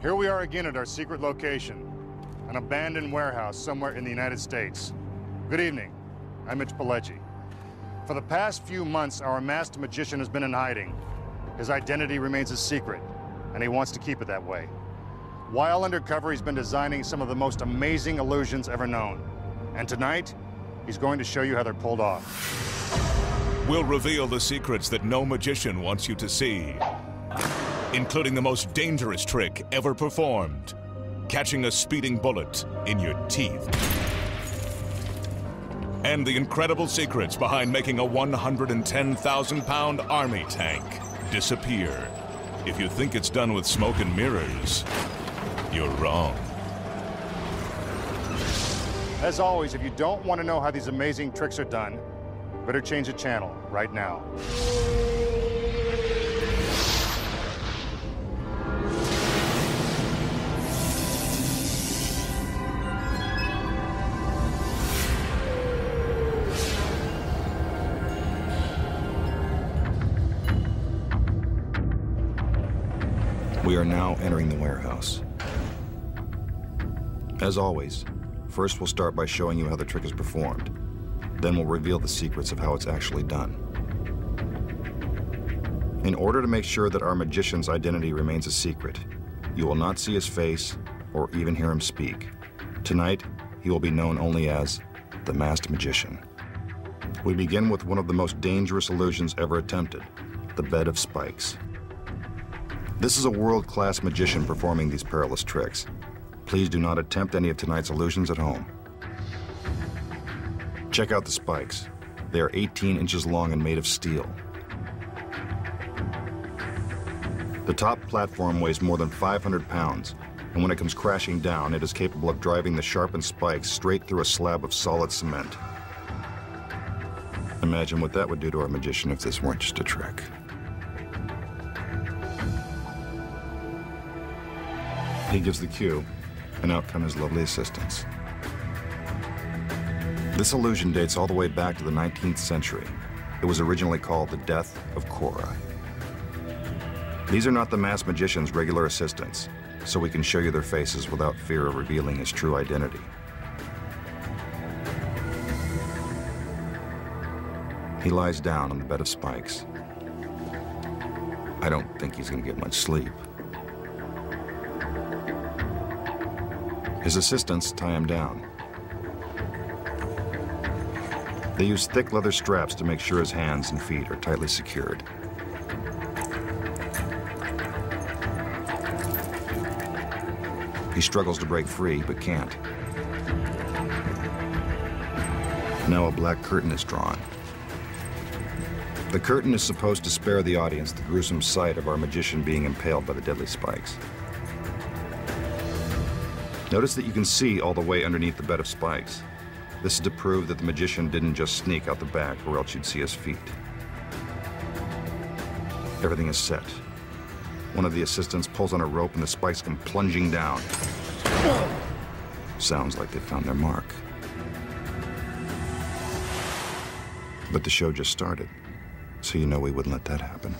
Here we are again at our secret location, an abandoned warehouse somewhere in the United States. Good evening, I'm Mitch Pileggi. For the past few months, our masked magician has been in hiding. His identity remains a secret, and he wants to keep it that way. While undercover, he's been designing some of the most amazing illusions ever known. And tonight, he's going to show you how they're pulled off. We'll reveal the secrets that no magician wants you to see, including the most dangerous trick ever performed, catching a speeding bullet in your teeth. And the incredible secrets behind making a 110,000-pound army tank disappear. If you think it's done with smoke and mirrors, you're wrong. As always, if you don't want to know how these amazing tricks are done, better change the channel right now. We are now entering the warehouse. As always, first we'll start by showing you how the trick is performed. Then we'll reveal the secrets of how it's actually done. In order to make sure that our magician's identity remains a secret, you will not see his face or even hear him speak. Tonight, he will be known only as the Masked Magician. We begin with one of the most dangerous illusions ever attempted, the bed of spikes. This is a world-class magician performing these perilous tricks. Please do not attempt any of tonight's illusions at home. Check out the spikes. They are 18 inches long and made of steel. The top platform weighs more than 500 pounds, and when it comes crashing down, it is capable of driving the sharpened spikes straight through a slab of solid cement. Imagine what that would do to our magician if this weren't just a trick. He gives the cue, and out come his lovely assistants. This illusion dates all the way back to the 19th century. It was originally called the Death of Cora. These are not the masked magician's regular assistants, so we can show you their faces without fear of revealing his true identity. He lies down on the bed of spikes. I don't think he's going to get much sleep. His assistants tie him down. They use thick leather straps to make sure his hands and feet are tightly secured. He struggles to break free, but can't. Now a black curtain is drawn. The curtain is supposed to spare the audience the gruesome sight of our magician being impaled by the deadly spikes. Notice that you can see all the way underneath the bed of spikes. This is to prove that the magician didn't just sneak out the back, or else you'd see his feet. Everything is set. One of the assistants pulls on a rope and the spikes come plunging down. Sounds like they found their mark. But the show just started, so you know we wouldn't let that happen.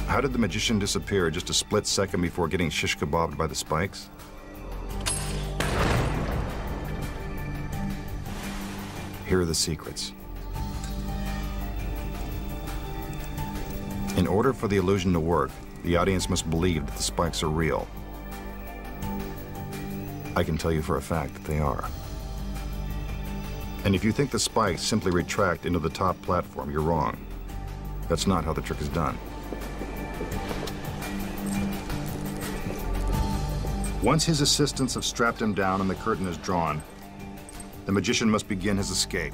How did the magician disappear just a split second before getting shish kebabbed by the spikes? Here are the secrets. In order for the illusion to work, the audience must believe that the spikes are real. I can tell you for a fact that they are. And if you think the spikes simply retract into the top platform, you're wrong. That's not how the trick is done. Once his assistants have strapped him down and the curtain is drawn, the magician must begin his escape.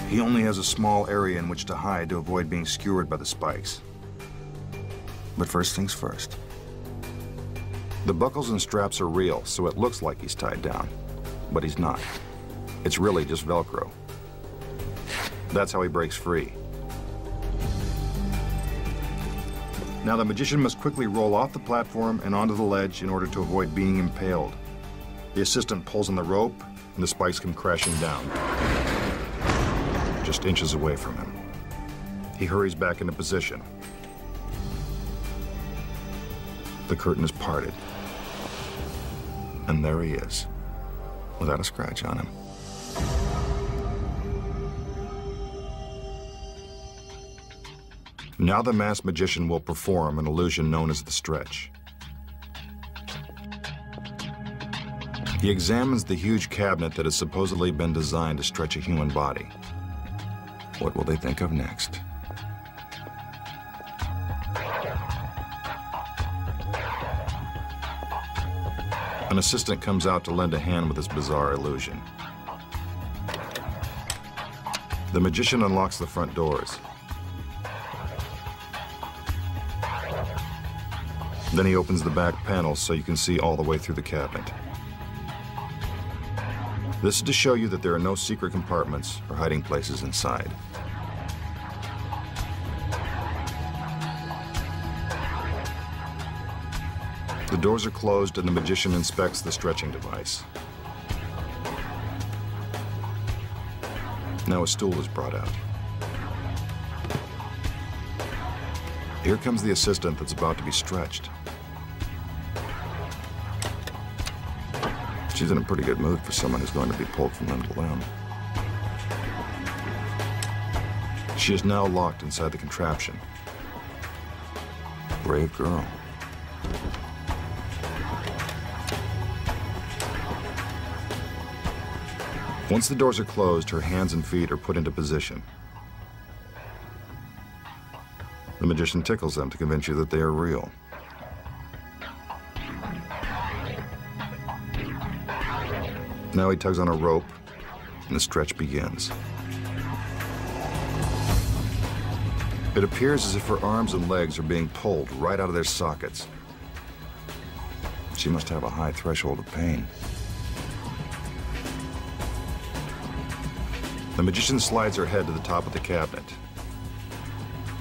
He only has a small area in which to hide to avoid being skewered by the spikes. But first things first. The buckles and straps are real, so it looks like he's tied down, but he's not. It's really just Velcro. That's how he breaks free. Now the magician must quickly roll off the platform and onto the ledge in order to avoid being impaled. The assistant pulls on the rope and the spikes come crashing down. just inches away from him. He hurries back into position. The curtain is parted. And there he is, without a scratch on him. Now the masked magician will perform an illusion known as the stretch. He examines the huge cabinet that has supposedly been designed to stretch a human body. What will they think of next? An assistant comes out to lend a hand with this bizarre illusion. The magician unlocks the front doors. Then he opens the back panels so you can see all the way through the cabinet. This is to show you that there are no secret compartments or hiding places inside. The doors are closed and the magician inspects the stretching device. Now a stool is brought out. Here comes the assistant that's about to be stretched. She's in a pretty good mood for someone who's going to be pulled from limb to limb. She is now locked inside the contraption. Brave girl. Once the doors are closed, her hands and feet are put into position. The magician tickles them to convince you that they are real. Now he tugs on a rope, and the stretch begins. It appears as if her arms and legs are being pulled right out of their sockets. She must have a high threshold of pain. The magician slides her head to the top of the cabinet.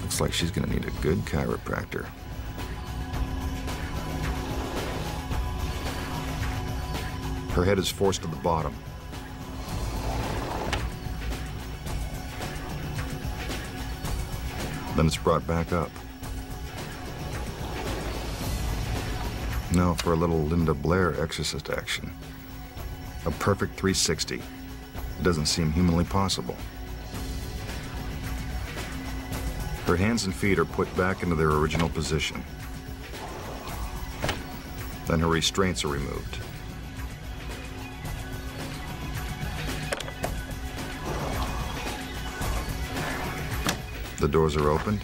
Looks like she's going to need a good chiropractor. Her head is forced to the bottom. Then it's brought back up. Now for a little Linda Blair exorcist action. A perfect 360. It doesn't seem humanly possible. Her hands and feet are put back into their original position. Then her restraints are removed. The doors are opened,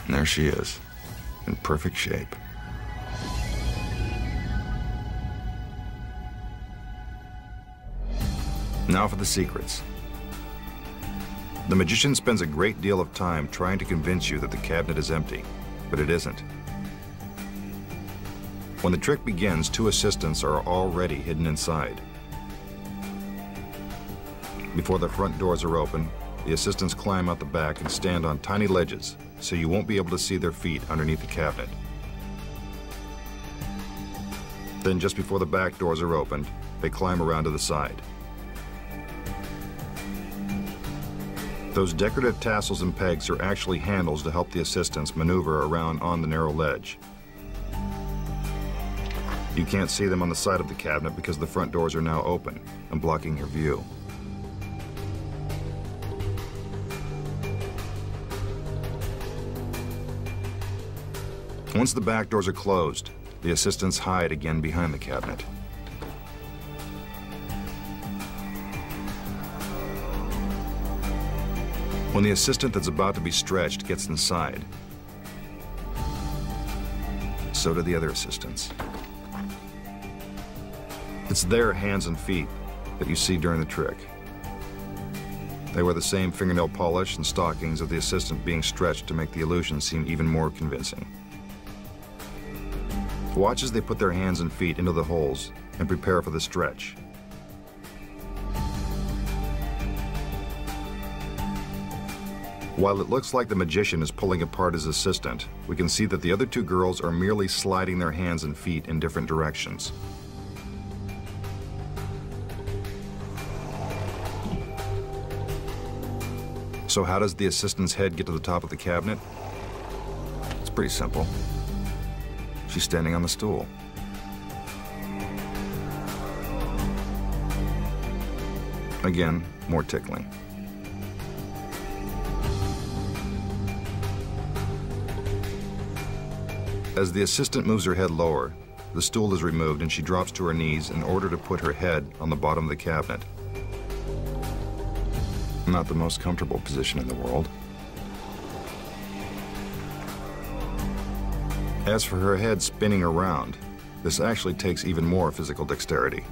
and there she is, in perfect shape. Now for the secrets. The magician spends a great deal of time trying to convince you that the cabinet is empty, but it isn't. When the trick begins, two assistants are already hidden inside. Before the front doors are open, the assistants climb out the back and stand on tiny ledges, so you won't be able to see their feet underneath the cabinet. Then, just before the back doors are opened, they climb around to the side. Those decorative tassels and pegs are actually handles to help the assistants maneuver around on the narrow ledge. You can't see them on the side of the cabinet because the front doors are now open and blocking your view. Once the back doors are closed, the assistants hide again behind the cabinet. When the assistant that's about to be stretched gets inside, so do the other assistants. It's their hands and feet that you see during the trick. They wear the same fingernail polish and stockings of the assistant being stretched to make the illusion seem even more convincing. Watch as they put their hands and feet into the holes and prepare for the stretch. While it looks like the magician is pulling apart his assistant, we can see that the other two girls are merely sliding their hands and feet in different directions. So how does the assistant's head get to the top of the cabinet? It's pretty simple. She's standing on the stool. Again, more tickling. As the assistant moves her head lower, the stool is removed and she drops to her knees in order to put her head on the bottom of the cabinet. Not the most comfortable position in the world. As for her head spinning around, this actually takes even more physical dexterity.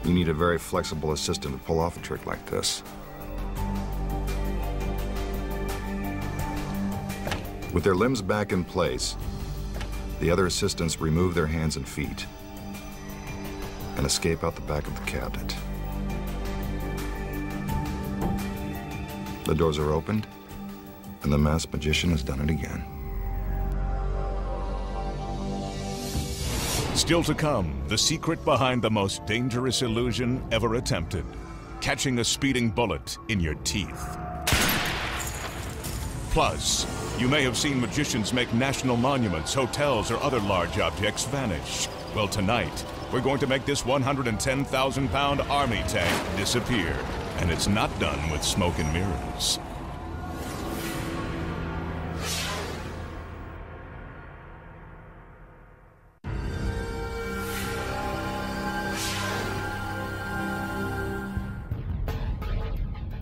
You need a very flexible assistant to pull off a trick like this. With their limbs back in place, the other assistants remove their hands and feet and escape out the back of the cabinet. The doors are opened, and the masked magician has done it again. Still to come, the secret behind the most dangerous illusion ever attempted. Catching a speeding bullet in your teeth. Plus, you may have seen magicians make national monuments, hotels, or other large objects vanish. Well, tonight, we're going to make this 110,000-pound army tank disappear. And it's not done with smoke and mirrors.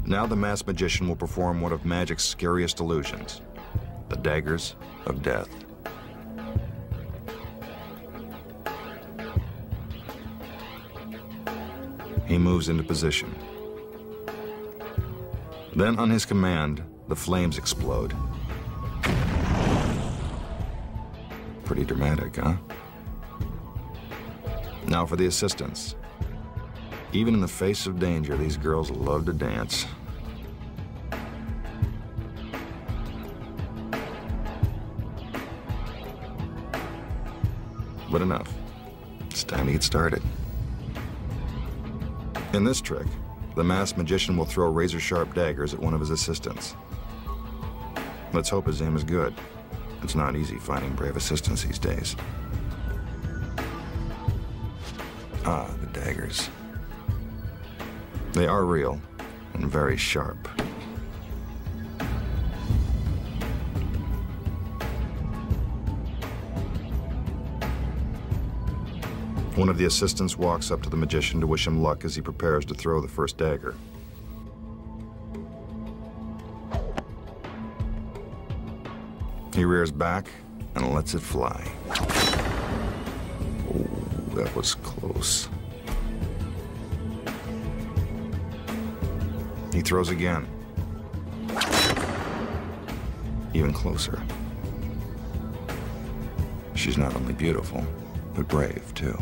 Now the masked magician will perform one of magic's scariest illusions, the daggers of death. He moves into position. Then, on his command, the flames explode. Pretty dramatic, huh? Now for the assistants. Even in the face of danger, these girls love to dance. But enough. It's time to get started. In this trick, the masked magician will throw razor-sharp daggers at one of his assistants. Let's hope his aim is good. It's not easy finding brave assistants these days. Ah, the daggers. They are real and very sharp. One of the assistants walks up to the magician to wish him luck as he prepares to throw the first dagger. He rears back and lets it fly. Oh, that was close. He throws again. Even closer. She's not only beautiful, but brave, too.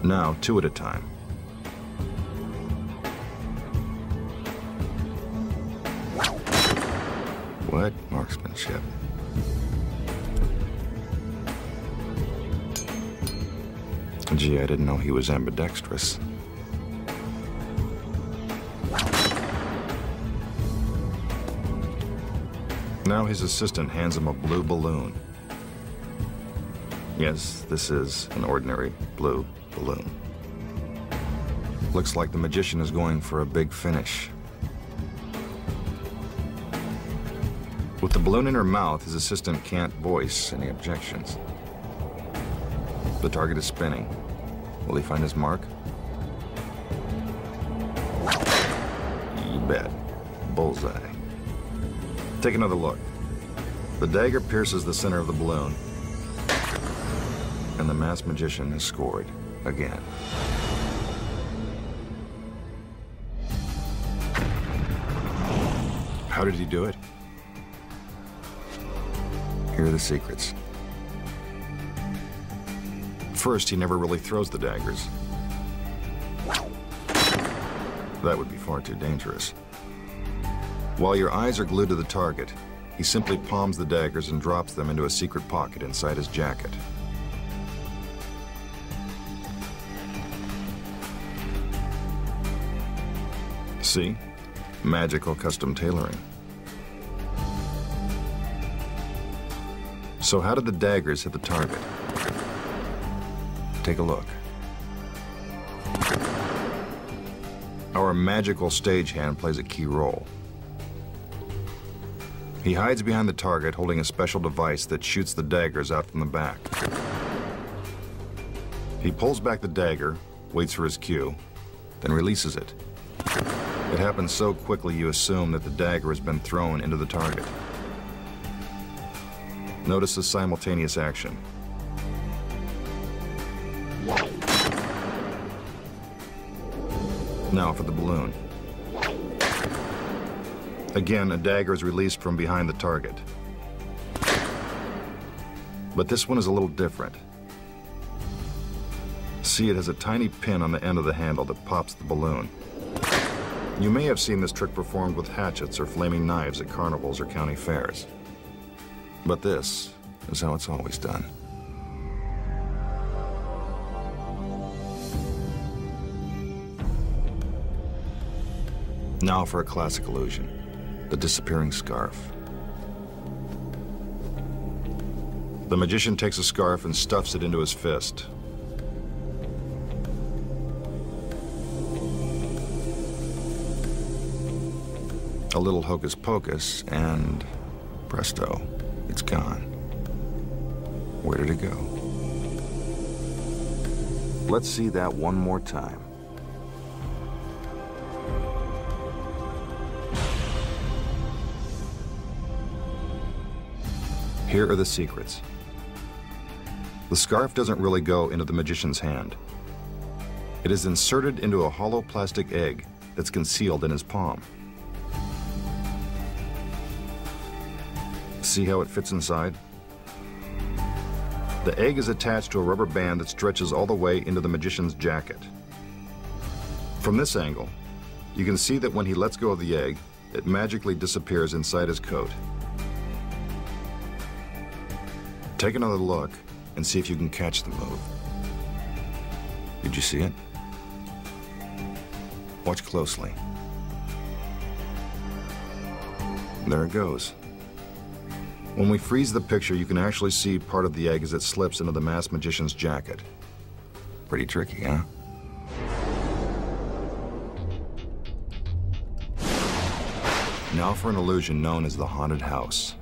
Now, two at a time. What marksmanship? Gee, I didn't know he was ambidextrous. Now his assistant hands him a blue balloon. Yes, this is an ordinary blue balloon. Looks like the magician is going for a big finish. With the balloon in her mouth, his assistant can't voice any objections. The target is spinning. Will he find his mark? You bet. Bullseye. Take another look. The dagger pierces the center of the balloon, and the masked magician has scored again. How did he do it? Here are the secrets. First, he never really throws the daggers. That would be far too dangerous. While your eyes are glued to the target, he simply palms the daggers and drops them into a secret pocket inside his jacket. See? Magical custom tailoring. So how did the daggers hit the target? Take a look. Our magical stagehand plays a key role. He hides behind the target holding a special device that shoots the daggers out from the back. He pulls back the dagger, waits for his cue, then releases it. It happens so quickly you assume that the dagger has been thrown into the target. Notice the simultaneous action. Now for the balloon. Again, a dagger is released from behind the target. But this one is a little different. See, it has a tiny pin on the end of the handle that pops the balloon. You may have seen this trick performed with hatchets or flaming knives at carnivals or county fairs. But this is how it's always done. Now for a classic illusion, the disappearing scarf. The magician takes a scarf and stuffs it into his fist. A little hocus pocus, and presto, it's gone. Where did it go? Let's see that one more time. Here are the secrets. The scarf doesn't really go into the magician's hand. It is inserted into a hollow plastic egg that's concealed in his palm. See how it fits inside? The egg is attached to a rubber band that stretches all the way into the magician's jacket. From this angle, you can see that when he lets go of the egg, it magically disappears inside his coat. Take another look and see if you can catch the move. Did you see it? Watch closely. There it goes. When we freeze the picture, you can actually see part of the egg as it slips into the masked magician's jacket. Pretty tricky, huh? Now for an illusion known as the haunted house.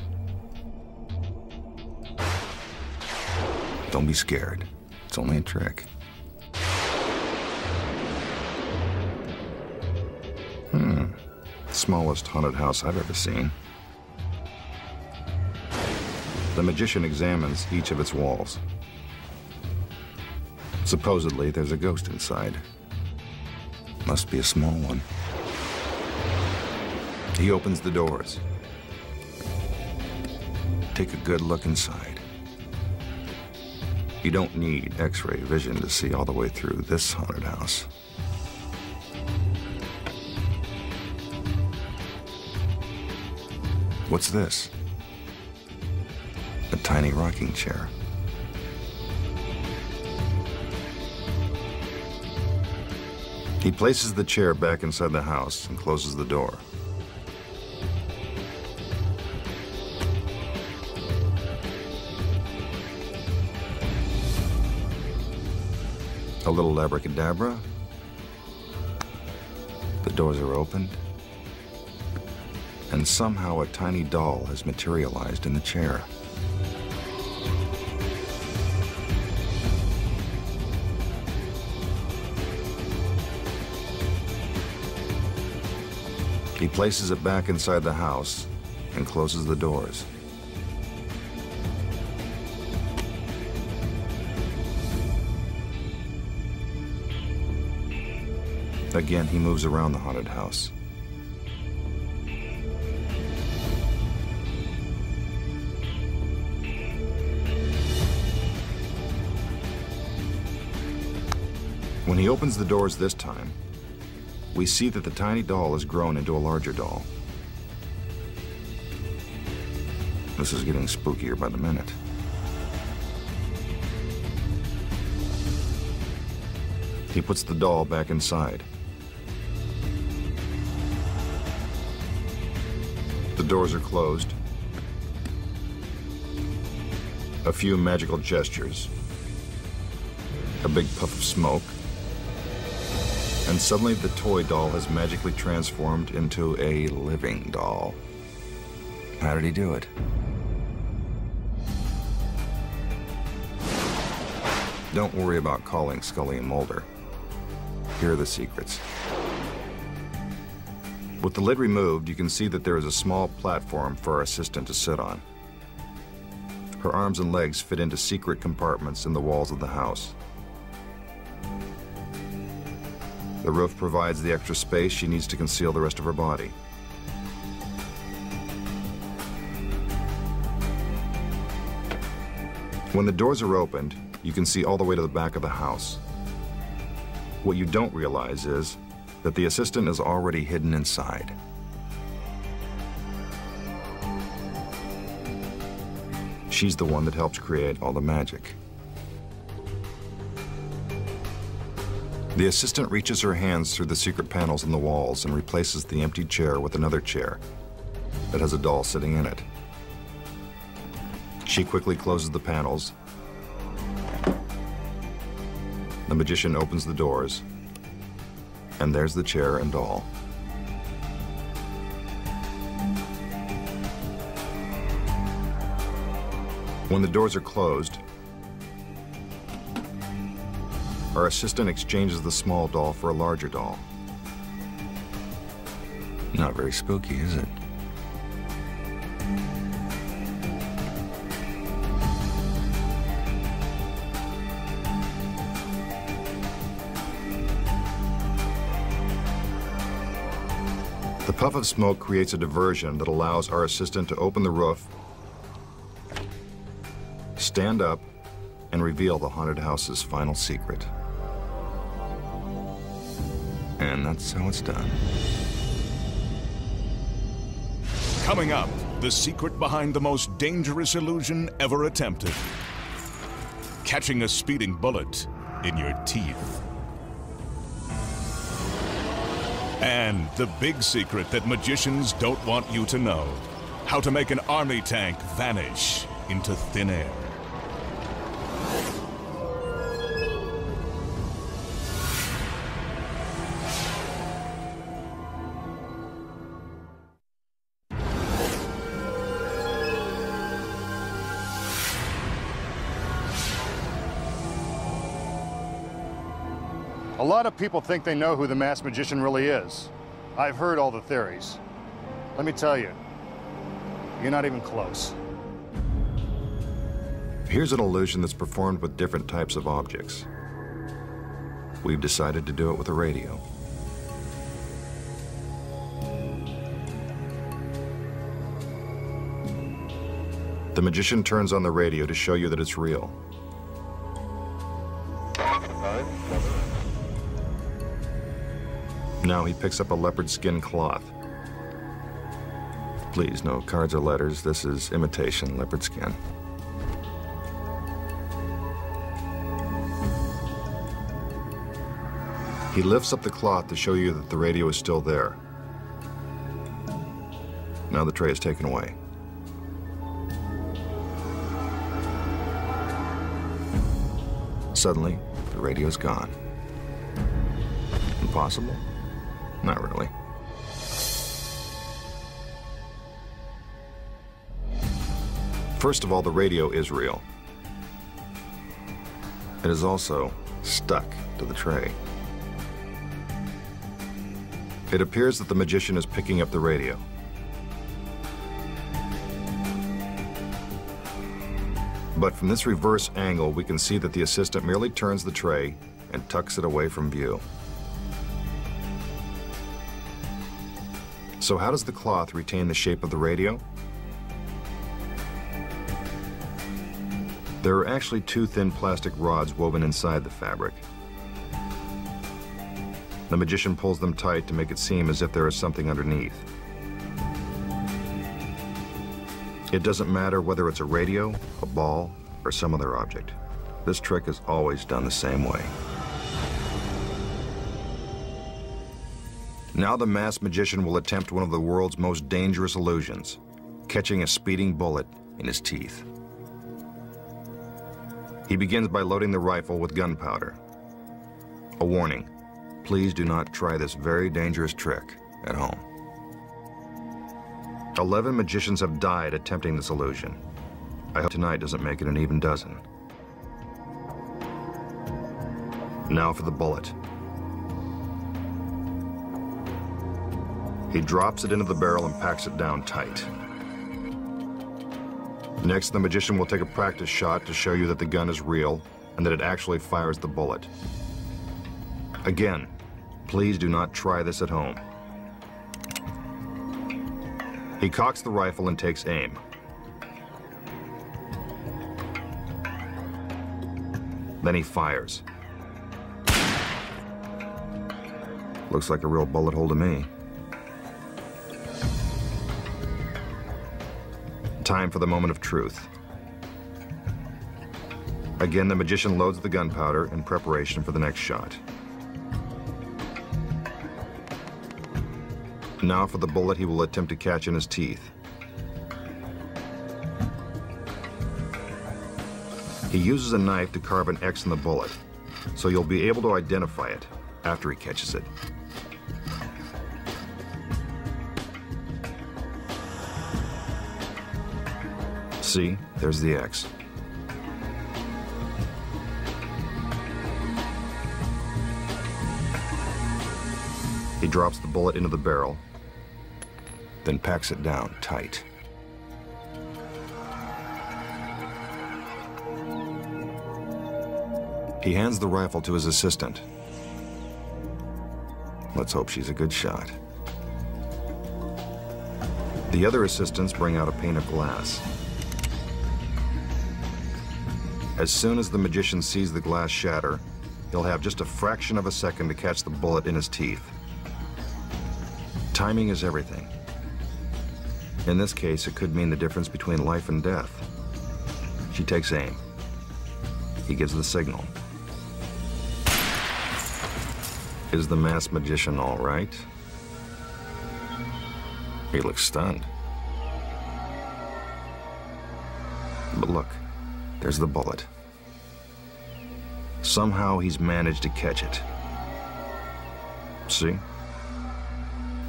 Don't be scared. It's only a trick. Smallest haunted house I've ever seen. The magician examines each of its walls. Supposedly, there's a ghost inside. Must be a small one. He opens the doors. Take a good look inside. You don't need X-ray vision to see all the way through this haunted house. What's this? A tiny rocking chair. He places the chair back inside the house and closes the door. A little abracadabra. The doors are opened. And somehow a tiny doll has materialized in the chair. He places it back inside the house and closes the doors. Again, he moves around the haunted house. When he opens the doors this time, we see that the tiny doll has grown into a larger doll. This is getting spookier by the minute. He puts the doll back inside. doors are closed, a few magical gestures, a big puff of smoke, and suddenly the toy doll has magically transformed into a living doll. How did he do it? Don't worry about calling Scully and Mulder. Here are the secrets. With the lid removed, you can see that there is a small platform for our assistant to sit on. Her arms and legs fit into secret compartments in the walls of the house. The roof provides the extra space she needs to conceal the rest of her body. When the doors are opened, you can see all the way to the back of the house. What you don't realize is that the assistant is already hidden inside. She's the one that helps create all the magic. The assistant reaches her hands through the secret panels in the walls and replaces the empty chair with another chair that has a doll sitting in it. She quickly closes the panels. The magician opens the doors, and there's the chair and doll. When the doors are closed, our assistant exchanges the small doll for a larger doll. Not very spooky, is it? The puff of smoke creates a diversion that allows our assistant to open the roof, stand up, and reveal the haunted house's final secret. And that's how it's done. Coming up, the secret behind the most dangerous illusion ever attempted. Catching a speeding bullet in your teeth. And the big secret that magicians don't want you to know. How to make an army tank vanish into thin air. A lot of people think they know who the masked magician really is. I've heard all the theories. Let me tell you, you're not even close. Here's an illusion that's performed with different types of objects. We've decided to do it with a radio. The magician turns on the radio to show you that it's real. Now he picks up a leopard skin cloth. Please, no cards or letters. This is imitation leopard skin. He lifts up the cloth to show you that the radio is still there. Now the tray is taken away. Suddenly, the radio's gone. Impossible? Not really. First of all, the radio is real. It is also stuck to the tray. It appears that the magician is picking up the radio. But from this reverse angle, we can see that the assistant merely turns the tray and tucks it away from view. So how does the cloth retain the shape of the radio? There are actually two thin plastic rods woven inside the fabric. The magician pulls them tight to make it seem as if there is something underneath. It doesn't matter whether it's a radio, a ball, or some other object. This trick is always done the same way. Now the masked magician will attempt one of the world's most dangerous illusions, catching a speeding bullet in his teeth. He begins by loading the rifle with gunpowder. A warning, please do not try this very dangerous trick at home. 11 magicians have died attempting this illusion. I hope tonight doesn't make it an even dozen. Now for the bullet. He drops it into the barrel and packs it down tight. Next, the magician will take a practice shot to show you that the gun is real and that it actually fires the bullet. Again, please do not try this at home. He cocks the rifle and takes aim. Then he fires. Looks like a real bullet hole to me. Time for the moment of truth. Again, the magician loads the gunpowder in preparation for the next shot. Now for the bullet he will attempt to catch in his teeth. He uses a knife to carve an X in the bullet, so you'll be able to identify it after he catches it. See, there's the X. He drops the bullet into the barrel, then packs it down tight. He hands the rifle to his assistant. Let's hope she's a good shot. The other assistants bring out a pane of glass. As soon as the magician sees the glass shatter, he'll have just a fraction of a second to catch the bullet in his teeth. Timing is everything. In this case, it could mean the difference between life and death. She takes aim. He gives the signal. Is the masked magician all right? He looks stunned. But look, there's the bullet. Somehow he's managed to catch it. See?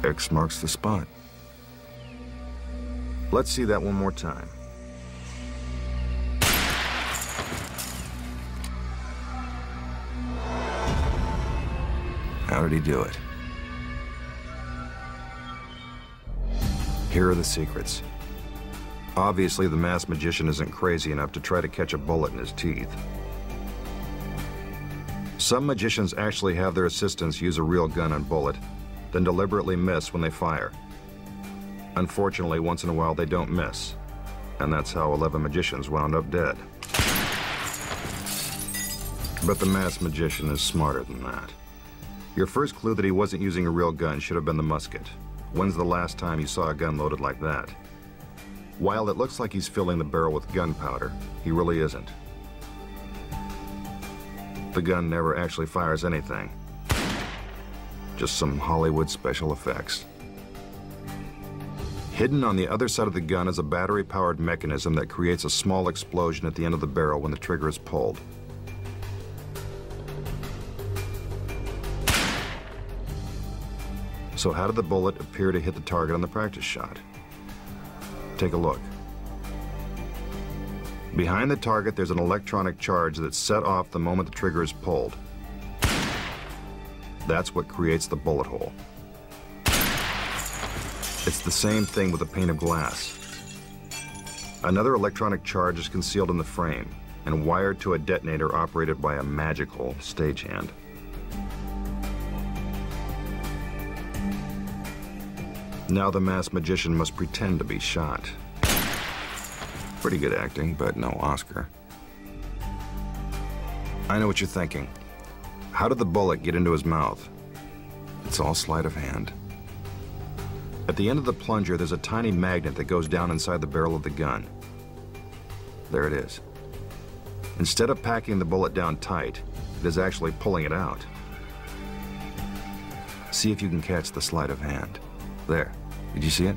X marks the spot. Let's see that one more time. How did he do it? Here are the secrets. Obviously, the masked magician isn't crazy enough to try to catch a bullet in his teeth. Some magicians actually have their assistants use a real gun and bullet, then deliberately miss when they fire. Unfortunately, once in a while they don't miss, and that's how 11 magicians wound up dead. But the masked magician is smarter than that. Your first clue that he wasn't using a real gun should have been the musket. When's the last time you saw a gun loaded like that? While it looks like he's filling the barrel with gunpowder, he really isn't. The gun never actually fires anything. Just some Hollywood special effects. Hidden on the other side of the gun is a battery-powered mechanism that creates a small explosion at the end of the barrel when the trigger is pulled. So how did the bullet appear to hit the target on the practice shot? Take a look. Behind the target, there's an electronic charge that's set off the moment the trigger is pulled. That's what creates the bullet hole. It's the same thing with a pane of glass. Another electronic charge is concealed in the frame and wired to a detonator operated by a magical stagehand. Now the masked magician must pretend to be shot. Pretty good acting, but no Oscar. I know what you're thinking. How did the bullet get into his mouth? It's all sleight of hand. At the end of the plunger, there's a tiny magnet that goes down inside the barrel of the gun. There it is. Instead of packing the bullet down tight, it is actually pulling it out. See if you can catch the sleight of hand. There. Did you see it?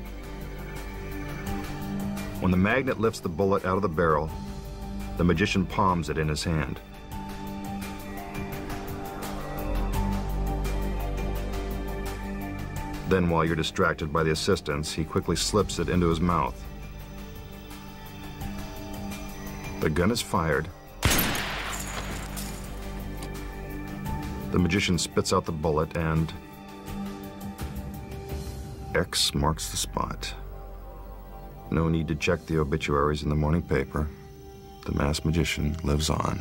When the magnet lifts the bullet out of the barrel, the magician palms it in his hand. Then, while you're distracted by the assistants, he quickly slips it into his mouth. The gun is fired. The magician spits out the bullet and X marks the spot. No need to check the obituaries in the morning paper. The masked magician lives on.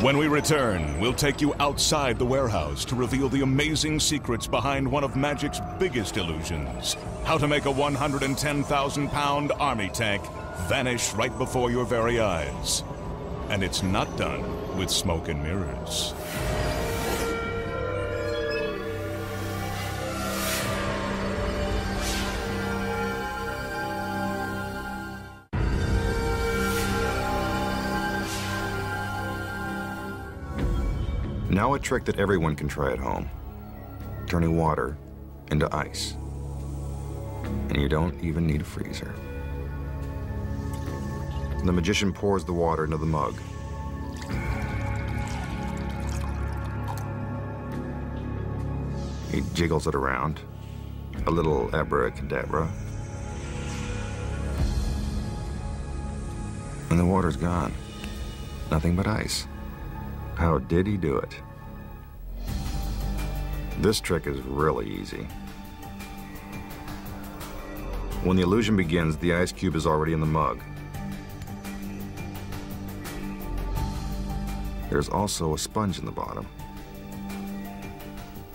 When we return, we'll take you outside the warehouse to reveal the amazing secrets behind one of magic's biggest illusions. How to make a 110,000-pound army tank vanish right before your very eyes. And it's not done with smoke and mirrors. Now a trick that everyone can try at home. Turning water into ice. And you don't even need a freezer. The magician pours the water into the mug. He jiggles it around. A little abracadabra. And the water's gone. Nothing but ice. How did he do it? This trick is really easy. When the illusion begins, the ice cube is already in the mug. There's also a sponge in the bottom.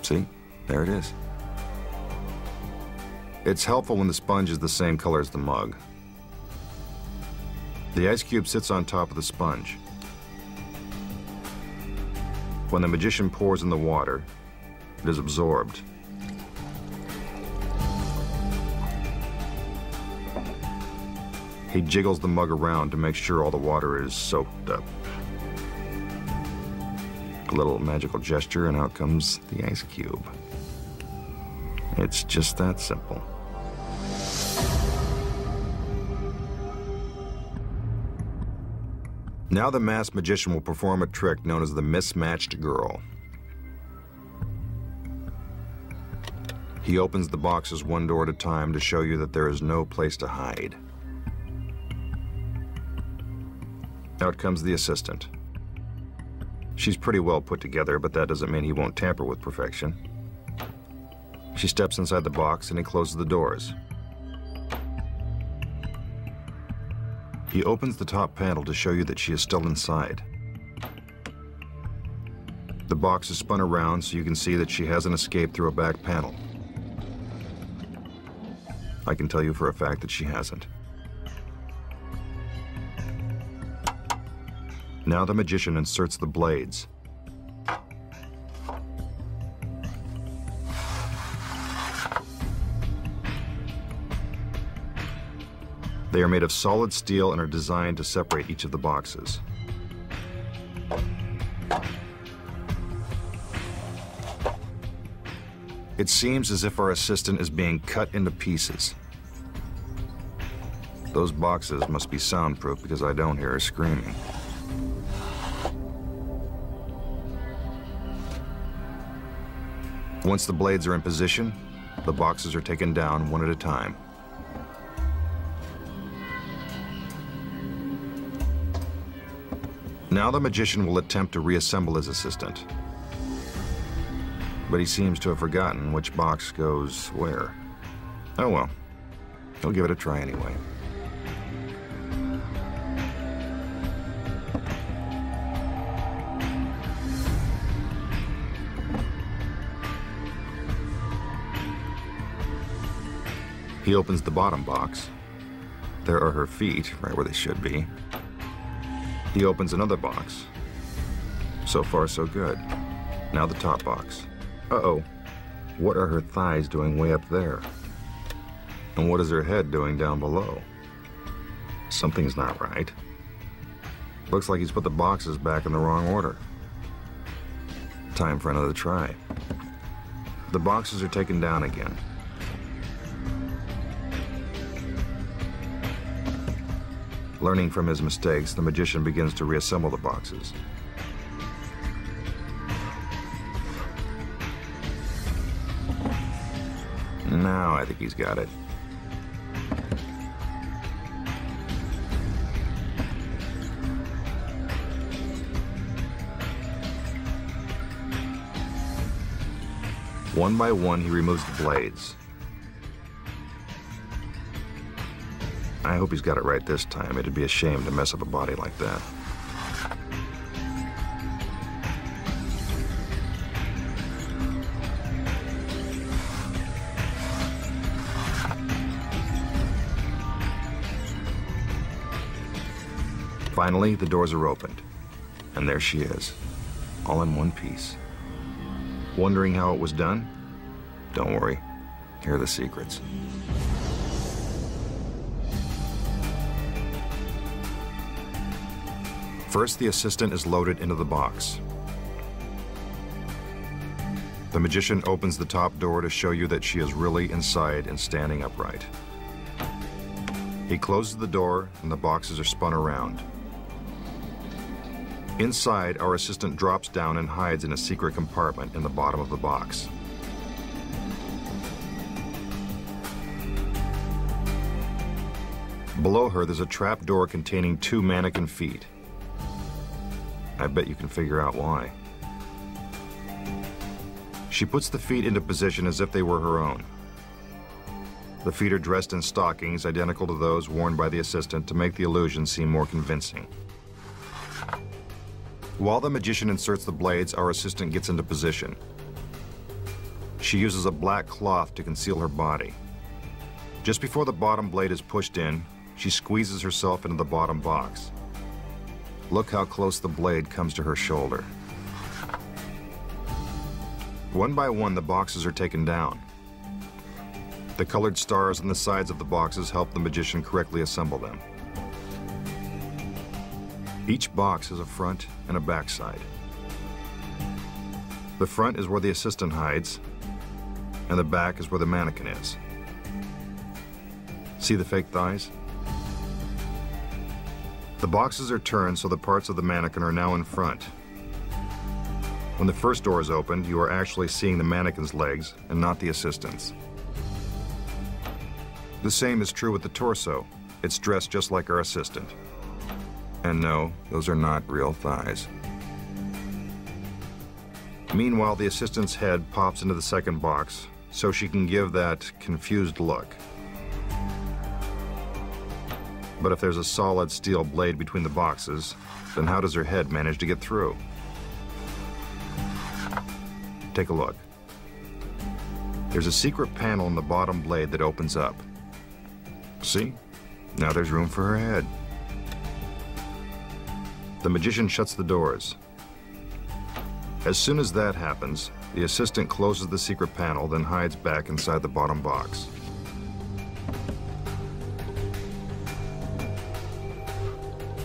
See? There it is. It's helpful when the sponge is the same color as the mug. The ice cube sits on top of the sponge. When the magician pours in the water, it is absorbed. He jiggles the mug around to make sure all the water is soaked up. A little magical gesture, and out comes the ice cube. It's just that simple. Now the masked magician will perform a trick known as the mismatched girl. He opens the boxes one door at a time to show you that there is no place to hide. Out comes the assistant. She's pretty well put together, but that doesn't mean he won't tamper with perfection. She steps inside the box and he closes the doors. He opens the top panel to show you that she is still inside. The box is spun around so you can see that she hasn't escaped through a back panel. I can tell you for a fact that she hasn't. Now the magician inserts the blades. They are made of solid steel and are designed to separate each of the boxes. It seems as if our assistant is being cut into pieces. Those boxes must be soundproof because I don't hear her screaming. Once the blades are in position, the boxes are taken down one at a time. Now the magician will attempt to reassemble his assistant. But he seems to have forgotten which box goes where. Oh well, he'll give it a try anyway. He opens the bottom box. There are her feet, right where they should be. He opens another box. So far, so good. Now the top box. Uh-oh. What are her thighs doing way up there? And what is her head doing down below? Something's not right. Looks like he's put the boxes back in the wrong order. Time for another try. The boxes are taken down again. Learning from his mistakes, the magician begins to reassemble the boxes. Now I think he's got it. One by one, he removes the blades. I hope he's got it right this time. It'd be a shame to mess up a body like that. Finally, the doors are opened, and there she is, all in one piece. Wondering how it was done? Don't worry, here are the secrets. First, the assistant is loaded into the box. The magician opens the top door to show you that she is really inside and standing upright. He closes the door, and the boxes are spun around. Inside, our assistant drops down and hides in a secret compartment in the bottom of the box. Below her, there's a trap door containing 2 mannequin feet. I bet you can figure out why. She puts the feet into position as if they were her own. The feet are dressed in stockings identical to those worn by the assistant to make the illusion seem more convincing. While the magician inserts the blades, our assistant gets into position. She uses a black cloth to conceal her body. Just before the bottom blade is pushed in, she squeezes herself into the bottom box. Look how close the blade comes to her shoulder. One by one, the boxes are taken down. The colored stars on the sides of the boxes help the magician correctly assemble them. Each box has a front and a back side. The front is where the assistant hides, and the back is where the mannequin is. See the fake thighs? The boxes are turned so the parts of the mannequin are now in front. When the first door is opened, you are actually seeing the mannequin's legs and not the assistant's. The same is true with the torso. It's dressed just like our assistant. And no, those are not real thighs. Meanwhile, the assistant's head pops into the second box so she can give that confused look. But if there's a solid steel blade between the boxes, then how does her head manage to get through? Take a look. There's a secret panel in the bottom blade that opens up. See? Now there's room for her head. The magician shuts the doors. As soon as that happens, the assistant closes the secret panel, then hides back inside the bottom box.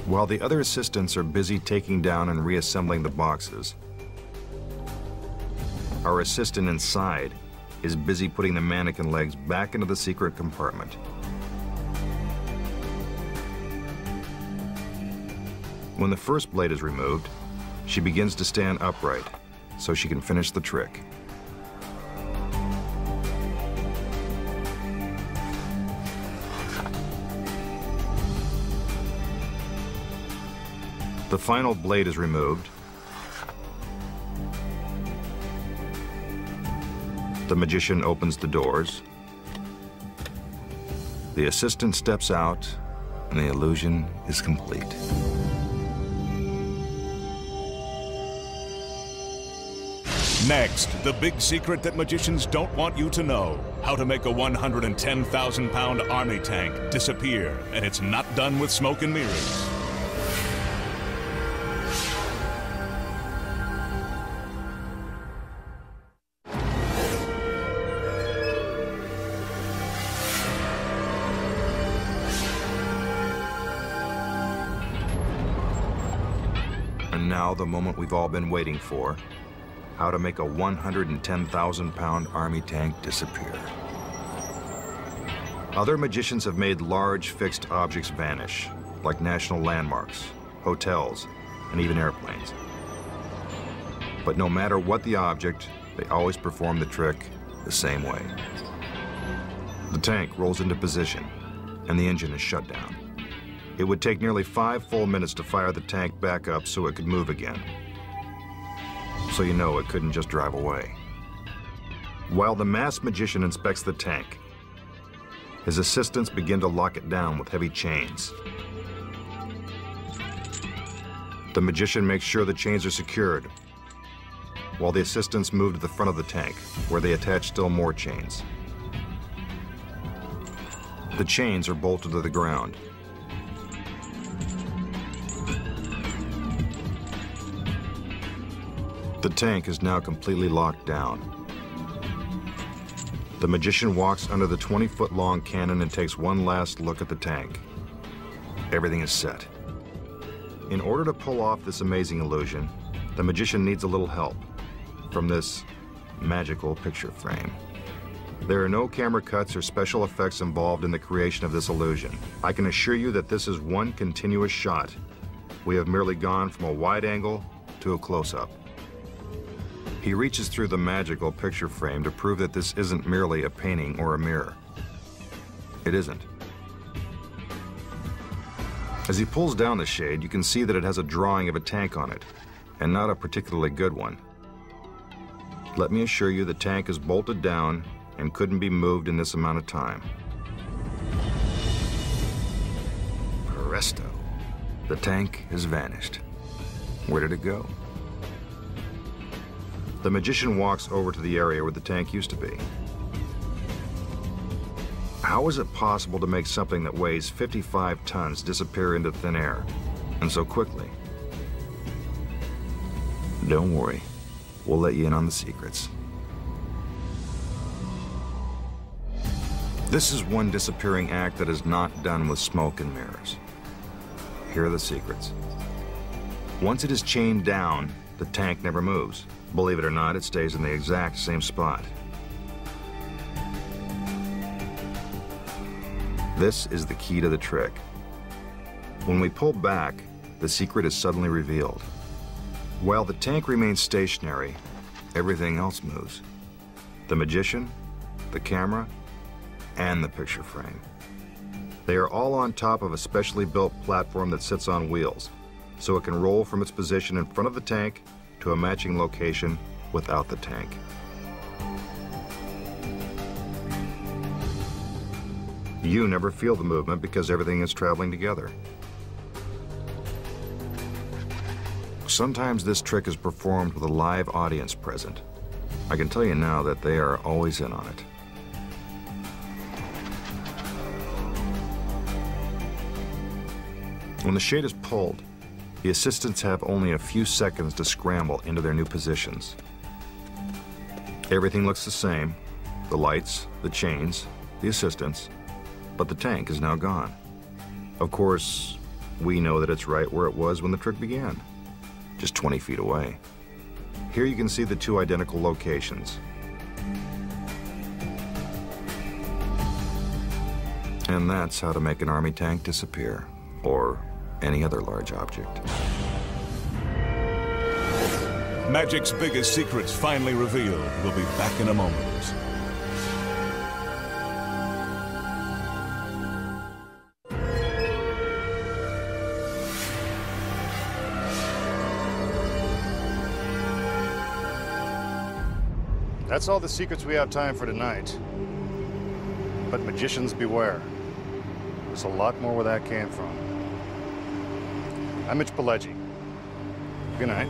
While the other assistants are busy taking down and reassembling the boxes, our assistant inside is busy putting the mannequin legs back into the secret compartment. When the first blade is removed, she begins to stand upright so she can finish the trick. The final blade is removed. The magician opens the doors. The assistant steps out, and the illusion is complete. Next, the big secret that magicians don't want you to know. How to make a 110,000-pound army tank disappear, and it's not done with smoke and mirrors. And now the moment we've all been waiting for. how to make a 110,000-pound army tank disappear. Other magicians have made large fixed objects vanish, like national landmarks, hotels, and even airplanes. But no matter what the object, they always perform the trick the same way. The tank rolls into position, and the engine is shut down. It would take nearly 5 full minutes to fire the tank back up so it could move again. So you know it couldn't just drive away. While the masked magician inspects the tank, his assistants begin to lock it down with heavy chains. The magician makes sure the chains are secured, while the assistants move to the front of the tank, where they attach still more chains. The chains are bolted to the ground. The tank is now completely locked down. The magician walks under the 20-foot-long cannon and takes one last look at the tank. Everything is set. In order to pull off this amazing illusion, the magician needs a little help from this magical picture frame. There are no camera cuts or special effects involved in the creation of this illusion. I can assure you that this is one continuous shot. We have merely gone from a wide angle to a close-up. He reaches through the magical picture frame to prove that this isn't merely a painting or a mirror. It isn't. As he pulls down the shade, you can see that it has a drawing of a tank on it, and not a particularly good one. Let me assure you the tank is bolted down and couldn't be moved in this amount of time. Presto. The tank has vanished. Where did it go? The magician walks over to the area where the tank used to be. How is it possible to make something that weighs 55 tons disappear into thin air, and so quickly? Don't worry, we'll let you in on the secrets. This is one disappearing act that is not done with smoke and mirrors. Here are the secrets. Once it is chained down, the tank never moves. Believe it or not, it stays in the exact same spot. This is the key to the trick. When we pull back, the secret is suddenly revealed. While the tank remains stationary, everything else moves. The magician, the camera, and the picture frame. They are all on top of a specially built platform that sits on wheels, so it can roll from its position in front of the tank to a matching location without the tank. You never feel the movement because everything is traveling together. Sometimes this trick is performed with a live audience present. I can tell you now that they are always in on it. When the shade is pulled, the assistants have only a few seconds to scramble into their new positions. Everything looks the same: the lights, the chains, the assistants, but the tank is now gone. Of course, we know that it's right where it was when the trick began, just 20 feet away. Here you can see the two identical locations. And that's how to make an army tank disappear, or any other large object. Magic's biggest secrets finally revealed. We'll be back in a moment. That's all the secrets we have time for tonight. But magicians beware. There's a lot more where that came from. I'm Mitch Pileggi. Good night.